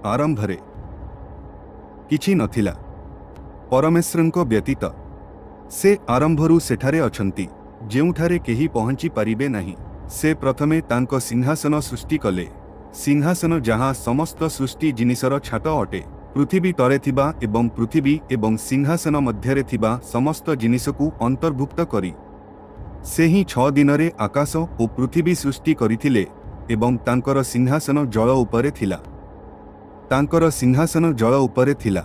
आरंभरे किछि नथिला परमेश्वरଙ୍କ ବ୍ୟତୀତ से आरंभरू सेठारे अछंती जेउठारे केही पहुंची पारिबे नाही। से प्रथमे तांको सिंहासन सृष्टि कले, सिंहासन जहाँ समस्त सृष्टि जिनिसर छात अटे। पृथ्वी तले थिबा एवं पृथ्वी एवं सिंहासन मध्यरे थिबा समस्त जिनिसकु अंतर्भुक्त करी से ही 6 दिनरे आकाश और पृथ्वी सृष्टि करिथिले एवं तांकर सिंहासन जल उपरे थिला। तांकर सिंहासन जल उपरे थिला।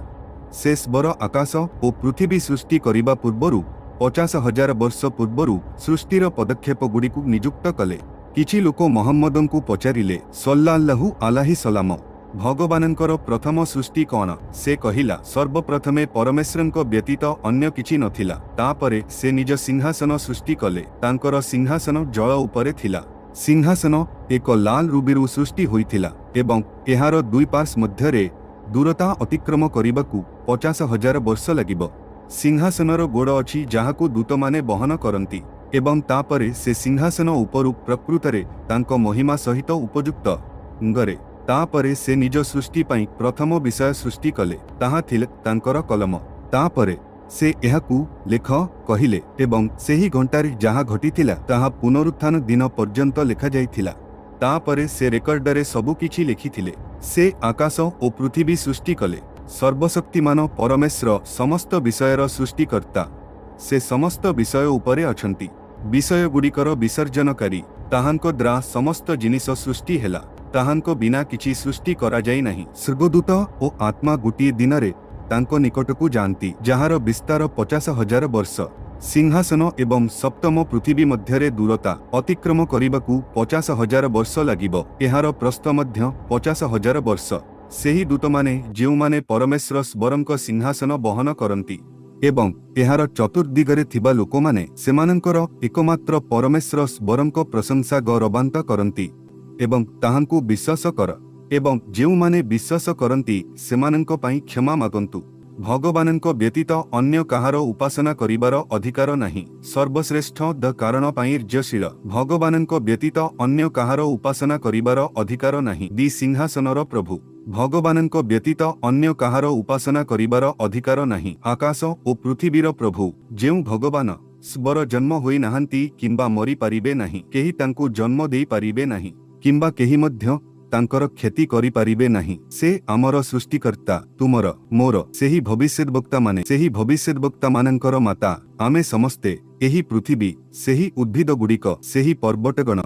से स्वर आकाश और पृथ्वी सृष्टि करिबा पूर्वरु 50,000 वर्ष पूर्वरु सृष्टिर पदक्षेप गुड़िकु नियुक्त कले। किछि लोक मोहम्मदंकु पचारिले सल्लल्लाहु अलैहि सलाम भगवानंकर प्रथम सृष्टि कौन? से कहिला सर्वप्रथमे परमेश्वरंक व्यतीत अन्य किछि नथिला। तापरे से निज सिंहासन सृष्टि कले। तांकर सिंहासन जल उपरे थिला। सिंहासन एक लाल रुबीरु सृष्टि होइथिला एवं एहार दुई पार्श्व मध्यरे दूरता अतिक्रम करिबाकू 50,000 वर्ष लागिबो। सिंहासनर गोड़ अछि जहाकू दूतमाने बहन करंती एवं तापरे से सिंहासन उपरु प्रकृतरे तांको महिमा सहित उपयुक्त गरे। तापरे से निज सृष्टि पाई प्रथम विषय सृष्टि कले, ताहा थिले तांकर कलम। तापरे से एहाकू लेख कहिले एवं सेही घंटारे जहा घटिथिला ताहा पुनरुत्थान दिन पर्यंत लेखा जाइथिला। तापरे से रेकर्डरे सबु किछि लिखिथिले। से आकाश और पृथ्वी सृष्टि कले। सर्वशक्तिमान परमेश्वर समस्त विषयर सृष्टिकर्ता। से समस्त विषय उपरे अछंती। विषय गुड़िकर विसर्जनकारी। ताहांको द्वारा समस्त जिनिस सृष्टि हेला। ताहांको बिना किछि सृष्टि करा जाई नाही। स्वर्गदूत और आत्मा गोटिए दिनरे तांको निकटकू जानती जहार विस्तार 50,000 वर्ष। सिंहासन एवं सप्तम पृथ्वी मध्यरे दूरता अतिक्रम करिबाकू 50,000 वर्ष लागिबो। एहार प्रस्थ मध्य 50,000 वर्ष। सेही दूतमाने जेउमाने परमेश्वर स्वरंक सिंहासन बहन करंती एवं एहार चतुर्दिगरे थिबा लोकमाने सेमानंकर एकमात्र परमेश्वर स्वरंक प्रशंसा गौरवान्त करंती एवं ताहांकू विश्वास कर एवं जेउमाने विश्वास करंती सेमानंक पई क्षमा मागंतु। भगवानंक व्यतीत अन्य काहार उपासना करिबार अधिकार नाही। सर्वश्रेष्ठ द कारण पई ईर्ष्यशील भगवानंक व्यतीत अन्य काहार उपासना करिबार अधिकार नाही। दी सिंहासनर प्रभु भगवानंक व्यतीत अन्य काहार उपासना करिबार अधिकार नाही। आकाश और पृथ्वीर प्रभु जेउ भगवान स्वर जन्म होई नाहंती किंबा मरी पारिबे नाही, केही तांकू जन्म देई पारिबे नाही किंबा केही मध्य तांकर क्षति करि पारिबे नाही। से आमर सृष्टिकर्ता तुमर मोर सेही भविष्यद्वक्ता माने सेही भविष्यद्वक्ता मानंकर माता। आमे समस्ते एही पृथ्वी सेही उद्भिद गुड़िक सेही पर्वतगण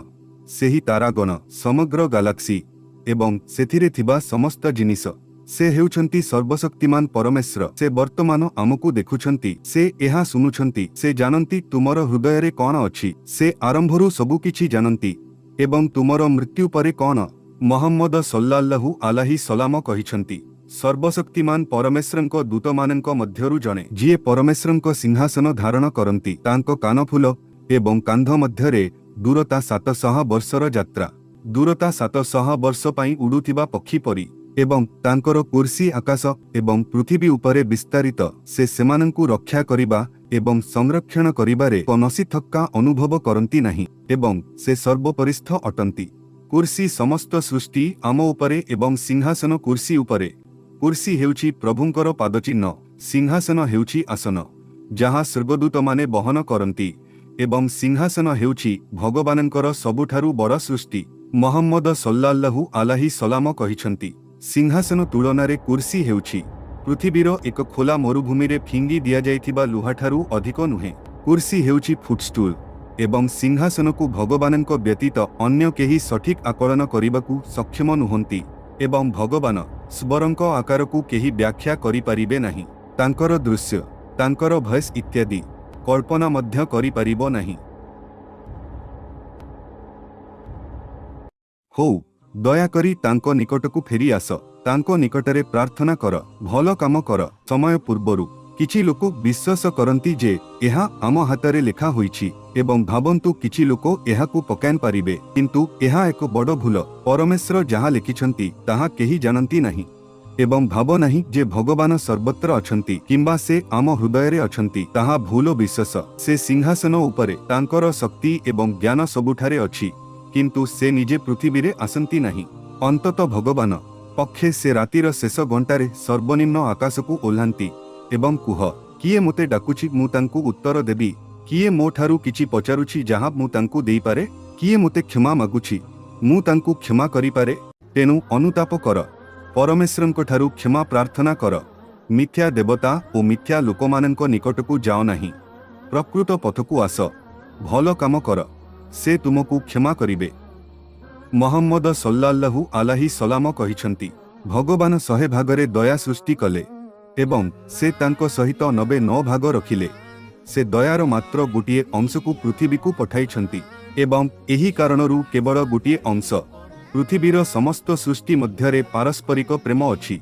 सेही तारागण समग्र गैलेक्सी एवं सेथिरे थिबा समस्त जिनिस। से हेउछंती सर्वशक्तिमान परमेश्वर। से वर्तमान आमकू देखुछंती। से एहा सुनुछंती। से जानंती तुमर हृदय कौन अछि। से आरंभरू सबु किछि जानंती एवं तुमर मृत्यु परे कौन। मोहम्मद सल्लल्लाहु अलैहि सलाम कहिछंती सर्वशक्तिमान परमेश्वरंक दूतमानंक मध्यरु जणे जिए परमेश्वरंक सिंहासन धारण करंती। तांको कानफुल एवं कांध मध्यरे दूरता 700 वर्षर यात्रा। दूरता 700 वर्ष पाई उडुथिबा पक्षी परी एवं तांकर कुर्सी आकाश एवं पृथ्वी उपरे विस्तारित। से सेमानंकु रक्षा करिबा एवं संरक्षण करिबारे कौनसी थक्का अनुभव करंती नाही एवं से सर्वपरिस्थ अटंती। कुर्सी समस्त सृष्टि आम उपरे एवं सिंहासन कुर्सी उपरे। कुर्सी हेउछि प्रभुंकर पादचिन्ह, सिंहासन हेउछि आसन जहाँ स्वर्गदूत माने बहन करंती एवं सिंहासन हेउछि भगवानंकर सबुठारु बड़ सृष्टि। मोहम्मद सल्लल्लाहु अलैहि सलाम कहिछंती सिंहासन तुलनारे कुर्सी हेउछि पृथ्वीर एक खोला मरुभूमि रे फिंगी दिया जाइथिबा लुहाठारु अधिक नुहे। कुर्सी हेउछि फुटस्टूल एवं सिंहासन को भगवानंक व्यतीत अन्य केही सठिक आकलन करिबाकू सक्षम नुहंती एवं भगवान स्वरंक आकार को केही व्याख्या करि पारिबे नाही। तांकर दृश्य तांकर भयस इत्यादि कल्पना मध्य करि पारिबो नाही। हो दयाकरी तांको निकटकू फेरी आस। तांको निकटरे प्रार्थना कर, भल काम कर। समय पूर्वरु किछि लोक विश्वास करंती जे एहा आम हातरे लेखा होईछि एवं भावंतु किछि लोक एहाकू पकान पारिबे, किंतु एहा एक बड़ भूल। परमेश्वर जहा लिखिछंती ताहा केही जानंती नाही एवं भाव नाही जे भगवान सर्वत्र अछंती किंबा से आम हृदय रे अछंती। ताहा भूल विश्वास। से सिंहासन उपरे तांकर शक्ति एवं ज्ञान सबुठारे अछि, किंतु से निजे पृथ्वी रे आसंती नाही। अंतत भगवान पक्षे से रातिर शेष घंटारे सर्वनिम्न आकाश को ओह्लांती एवं कुह किए मोते डाकुछि मु तांकु उत्तर देबी किए मो ठारू किछि पचारुछि जहाँ मु तांकु देई पारे किए मोते क्षमा मागुछि मु तांकु क्षमा करि पारे तेनु अनुताप कर परमेश्वरंक ठारू क्षमा प्रार्थना कर मिथ्या देवता और मिथ्या लोकमानंक निकटकू जाओ नाही प्रकृत पथकू आस भल काम कर से तुमको क्षमा करिवे। मोहम्मद सल्लल्लाहु अलैहि सलाम कहिछंती भगवान 100 भागरे दया सृष्टि कले एवं से तांको सहित 99 भाग रखिले से दयार मात्र गोटे अंश को पृथ्वी को पठाइछंती एवं एही कारणरू केवल गोटे अंश पृथ्वीर समस्त सृष्टि मध्यरे पारस्परिक प्रेम अछि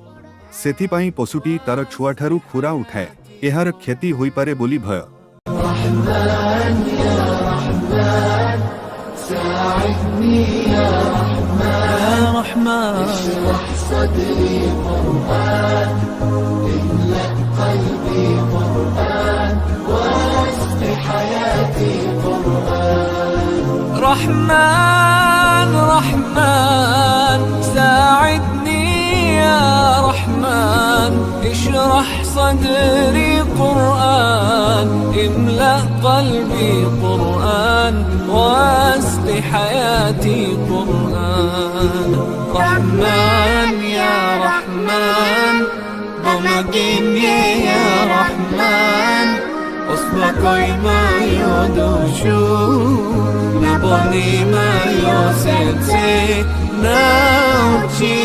सेथिपाई पशुटी तार छुआठारू खुरा उठाए एहार क्षति होई पारे बोली भय। رحمن رحمن ساعدني يا رحمن اشرح صدري قرآن املأ قلبي قرآن واسق حياتي قرآن رحمن يا رحمن بمجيني يا رحمن أصبحي ما يدوشو نبني ما يوسنسي ناوتشي